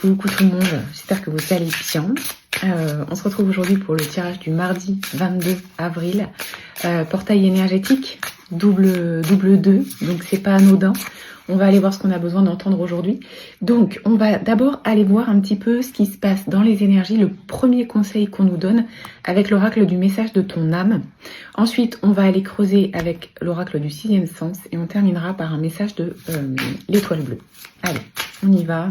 Coucou tout le monde, j'espère que vous allez bien. On se retrouve aujourd'hui pour le tirage du mardi 22 avril. Portail énergétique, double 2, donc c'est pas anodin. On va aller voir ce qu'on a besoin d'entendre aujourd'hui. Donc, on va d'abord aller voir un petit peu ce qui se passe dans les énergies, le premier conseil qu'on nous donne avec l'oracle du message de ton âme. Ensuite, on va aller creuser avec l'oracle du sixième sens et on terminera par un message de l'étoile bleue. Allez, on y va.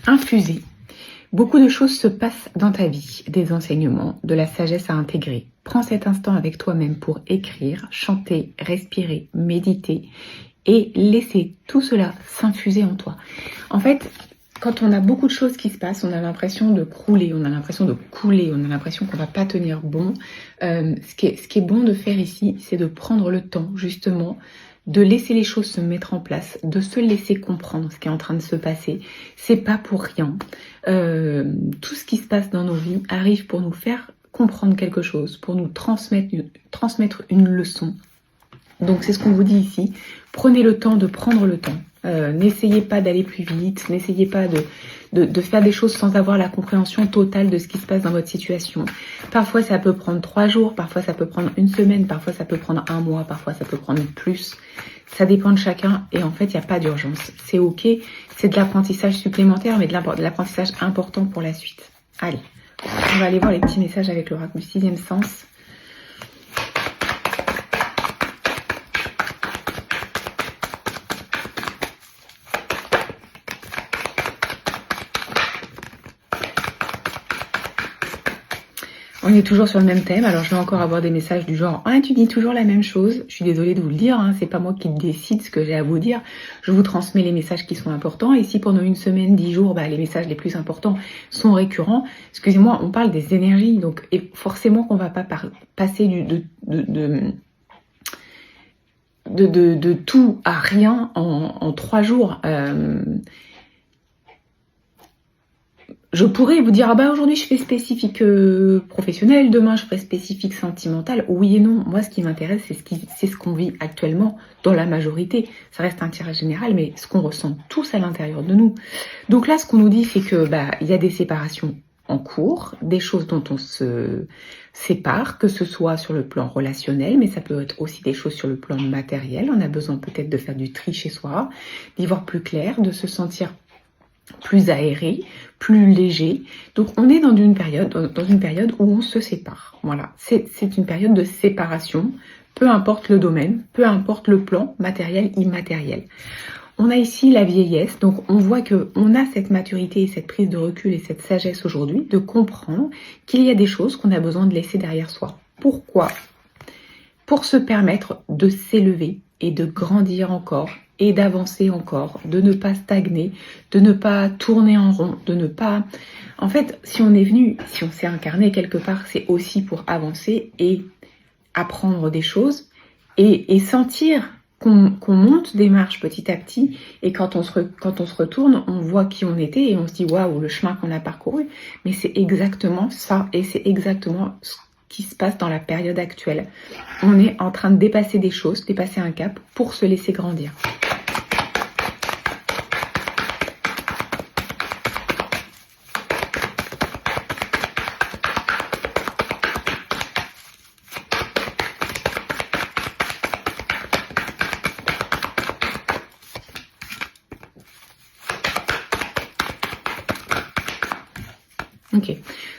Infusé. Beaucoup de choses se passent dans ta vie, des enseignements, de la sagesse à intégrer. Prends cet instant avec toi-même pour écrire, chanter, respirer, méditer et laisser tout cela s'infuser en toi. En fait, quand on a beaucoup de choses qui se passent, on a l'impression de crouler, on a l'impression de couler, on a l'impression qu'on ne va pas tenir bon. Ce qui est bon de faire ici, c'est de prendre le temps justement de laisser les choses se mettre en place, de se laisser comprendre ce qui est en train de se passer. C'est pas pour rien. Tout ce qui se passe dans nos vies arrive pour nous faire comprendre quelque chose, pour nous transmettre une leçon. Donc c'est ce qu'on vous dit ici. Prenez le temps de prendre le temps. N'essayez pas d'aller plus vite, n'essayez pas de faire des choses sans avoir la compréhension totale de ce qui se passe dans votre situation. Parfois ça peut prendre 3 jours, parfois ça peut prendre une semaine, parfois ça peut prendre 1 mois, parfois ça peut prendre plus. Ça dépend de chacun et en fait il n'y a pas d'urgence. C'est ok, c'est de l'apprentissage supplémentaire mais de l'apprentissage important pour la suite. Allez, on va aller voir les petits messages avec l'oracle du sixième sens. On est toujours sur le même thème, alors je vais encore avoir des messages du genre « Ah, tu dis toujours la même chose ». Je suis désolée de vous le dire, hein, c'est pas moi qui décide ce que j'ai à vous dire. Je vous transmets les messages qui sont importants et si pendant une semaine, 10 jours, les messages les plus importants sont récurrents, excusez-moi, on parle des énergies, donc et forcément qu'on va pas passer de tout à rien en 3 jours. Je pourrais vous dire, aujourd'hui je fais spécifique professionnel, demain je ferai spécifique sentimental. Oui et non, moi ce qui m'intéresse c'est ce qu'on vit actuellement dans la majorité. Ça reste un tirage général, mais ce qu'on ressent tous à l'intérieur de nous. Donc là ce qu'on nous dit c'est que il y a des séparations en cours, des choses dont on se sépare, que ce soit sur le plan relationnel, mais ça peut être aussi des choses sur le plan matériel. On a besoin peut-être de faire du tri chez soi, d'y voir plus clair, de se sentir plus aéré, plus léger. Donc on est dans une période où on se sépare. Voilà, c'est une période de séparation, peu importe le domaine, peu importe le plan matériel, immatériel. On a ici la vieillesse, donc on voit qu'on a cette maturité et cette prise de recul et cette sagesse aujourd'hui de comprendre qu'il y a des choses qu'on a besoin de laisser derrière soi. Pourquoi ? Pour se permettre de s'élever et de grandir encore et d'avancer encore, de ne pas stagner, de ne pas tourner en rond, de ne pas... En fait, si on est venu, si on s'est incarné quelque part, c'est aussi pour avancer et apprendre des choses et sentir qu'on monte des marches petit à petit et quand on se retourne, on voit qui on était et on se dit waouh, le chemin qu'on a parcouru. Mais c'est exactement ça et c'est exactement ce qui se passe dans la période actuelle. On est en train de dépasser des choses, dépasser un cap pour se laisser grandir. Ok,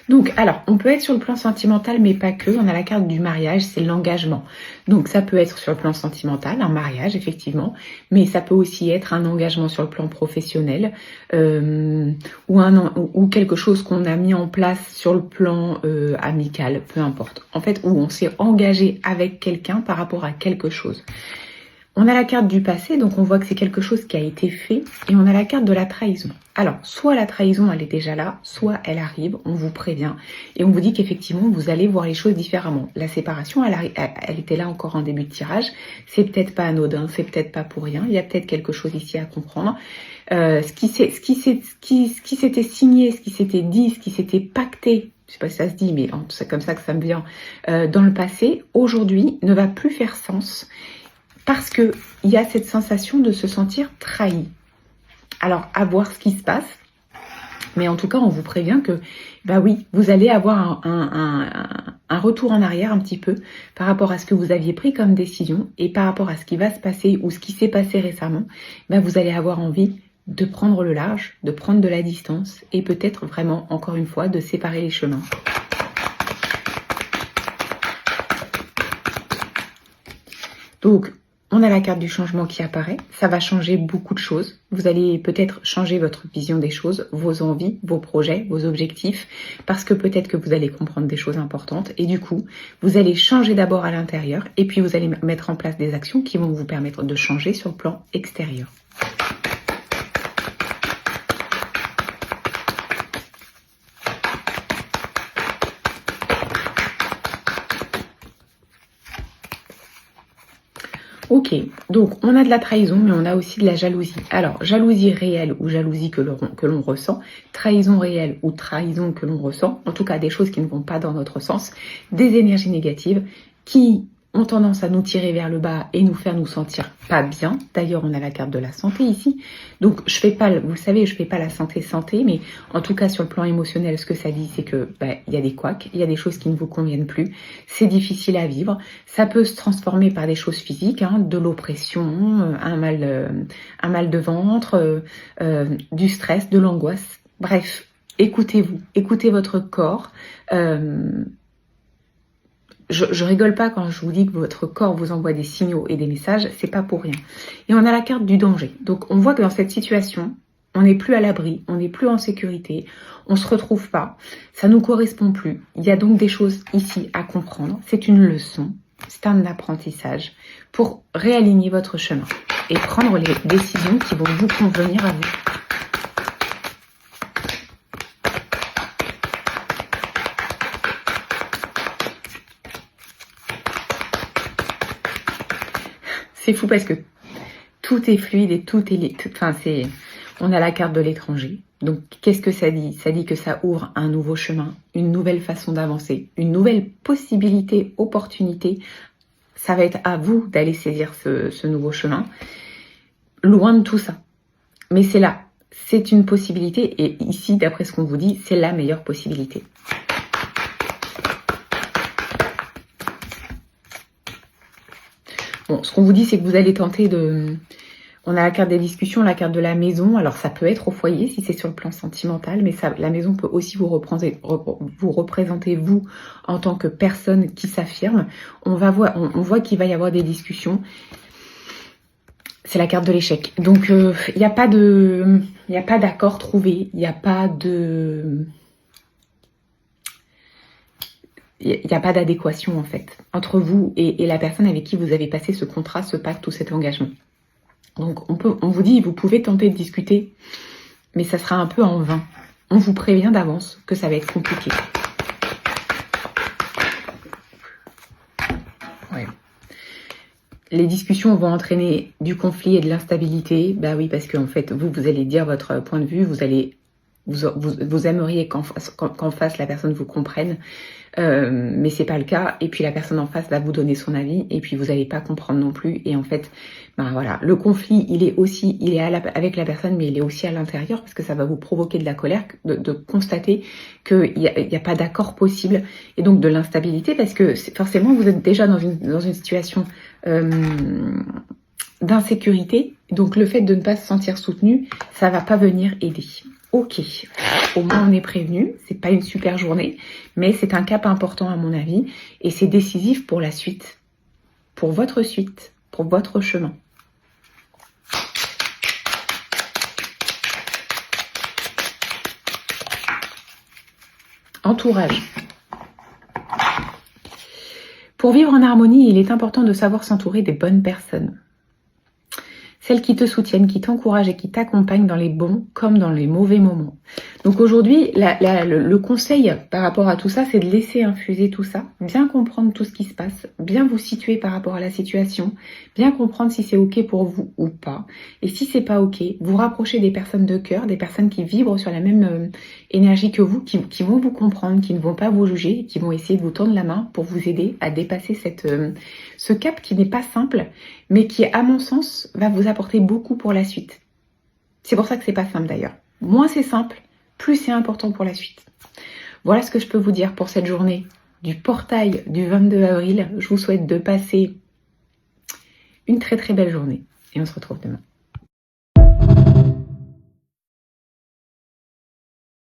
donc alors on peut être sur le plan sentimental mais pas que, on a la carte du mariage, c'est l'engagement. Donc ça peut être sur le plan sentimental, un mariage effectivement, mais ça peut aussi être un engagement sur le plan professionnel ou quelque chose qu'on a mis en place sur le plan amical, peu importe. En fait, où on s'est engagé avec quelqu'un par rapport à quelque chose. On a la carte du passé, donc on voit que c'est quelque chose qui a été fait. Et on a la carte de la trahison. Alors, soit la trahison, elle est déjà là, soit elle arrive, on vous prévient. Et on vous dit qu'effectivement, vous allez voir les choses différemment. La séparation, elle était là encore en début de tirage. C'est peut-être pas anodin, c'est peut-être pas pour rien. Il y a peut-être quelque chose ici à comprendre. Ce qui s'était signé, ce qui s'était dit, ce qui s'était pacté je sais pas si ça se dit, mais c'est comme ça que ça me vient, dans le passé, aujourd'hui ne va plus faire sens parce qu'il y a cette sensation de se sentir trahi. Alors, à voir ce qui se passe, mais en tout cas, on vous prévient que, bah oui, vous allez avoir un retour en arrière un petit peu par rapport à ce que vous aviez pris comme décision et par rapport à ce qui va se passer ou ce qui s'est passé récemment, bah vous allez avoir envie de prendre le large, de prendre de la distance et peut-être vraiment, encore une fois, de séparer les chemins. Donc, on a la carte du changement qui apparaît. Ça va changer beaucoup de choses. Vous allez peut-être changer votre vision des choses, vos envies, vos projets, vos objectifs, parce que peut-être que vous allez comprendre des choses importantes. Et du coup, vous allez changer d'abord à l'intérieur et puis vous allez mettre en place des actions qui vont vous permettre de changer sur le plan extérieur. Ok, donc on a de la trahison, mais on a aussi de la jalousie. Alors, jalousie réelle ou jalousie que l'on ressent, trahison réelle ou trahison que l'on ressent, en tout cas des choses qui ne vont pas dans notre sens, des énergies négatives qui ont tendance à nous tirer vers le bas et nous faire nous sentir pas bien. D'ailleurs, on a la carte de la santé ici. Donc, je fais pas, vous le savez, je fais pas la santé, mais en tout cas sur le plan émotionnel, ce que ça dit, c'est que y a des couacs, il y a des choses qui ne vous conviennent plus. C'est difficile à vivre. Ça peut se transformer par des choses physiques, hein, de l'oppression, un mal de ventre, du stress, de l'angoisse. Bref, écoutez-vous, écoutez votre corps. Je rigole pas quand je vous dis que votre corps vous envoie des signaux et des messages, c'est pas pour rien. Et on a la carte du danger. Donc on voit que dans cette situation, on n'est plus à l'abri, on n'est plus en sécurité, on se retrouve pas, ça nous correspond plus. Il y a donc des choses ici à comprendre. C'est une leçon, c'est un apprentissage pour réaligner votre chemin et prendre les décisions qui vont vous convenir à vous. C'est fou parce que tout est fluide et tout est... on a la carte de l'étranger. Donc, qu'est-ce que ça dit? Ça dit que ça ouvre un nouveau chemin, une nouvelle façon d'avancer, une nouvelle possibilité, opportunité. Ça va être à vous d'aller saisir ce nouveau chemin. Loin de tout ça. Mais c'est là. C'est une possibilité. Et ici, d'après ce qu'on vous dit, c'est la meilleure possibilité. Bon, ce qu'on vous dit, c'est que vous allez tenter de... On a la carte des discussions, la carte de la maison. Alors, ça peut être au foyer si c'est sur le plan sentimental, mais ça, la maison peut aussi vous représenter vous en tant que personne qui s'affirme. On voit qu'il va y avoir des discussions. C'est la carte de l'échec. Donc, il n'y a pas d'accord trouvé. Il n'y a pas de... Il n'y a pas d'adéquation en fait entre vous et la personne avec qui vous avez passé ce contrat, ce pacte ou cet engagement. Donc on vous dit, vous pouvez tenter de discuter, mais ça sera un peu en vain. On vous prévient d'avance que ça va être compliqué. Ouais. Les discussions vont entraîner du conflit et de l'instabilité. Bah oui, parce qu'en fait, vous allez dire votre point de vue, vous aimeriez qu'en face la personne vous comprenne, mais c'est pas le cas. Et puis la personne en face va vous donner son avis, et puis vous n'allez pas comprendre non plus. Et en fait, ben voilà, le conflit, il est avec la personne, mais il est aussi à l'intérieur parce que ça va vous provoquer de la colère, de constater qu'il y a pas d'accord possible et donc de l'instabilité parce que forcément vous êtes déjà dans une situation d'insécurité. Donc le fait de ne pas se sentir soutenu, ça va pas venir aider. Ok, au moins on est prévenu, c'est pas une super journée, mais c'est un cap important à mon avis, et c'est décisif pour la suite, pour votre chemin. Entourage. Pour vivre en harmonie, il est important de savoir s'entourer des bonnes personnes. Celles qui te soutiennent, qui t'encouragent et qui t'accompagnent dans les bons comme dans les mauvais moments. Donc aujourd'hui, le conseil par rapport à tout ça, c'est de laisser infuser tout ça, bien comprendre tout ce qui se passe, bien vous situer par rapport à la situation, bien comprendre si c'est ok pour vous ou pas. Et si c'est pas ok, vous rapprocher des personnes de cœur, des personnes qui vibrent sur la même énergie que vous, qui vont vous comprendre, qui ne vont pas vous juger, qui vont essayer de vous tendre la main pour vous aider à dépasser ce cap qui n'est pas simple, mais qui, à mon sens, va vous apporter beaucoup pour la suite. C'est pour ça que c'est pas simple d'ailleurs. Moins c'est simple, plus c'est important pour la suite. Voilà ce que je peux vous dire pour cette journée du portail du 22 avril. Je vous souhaite de passer une très très belle journée et on se retrouve demain.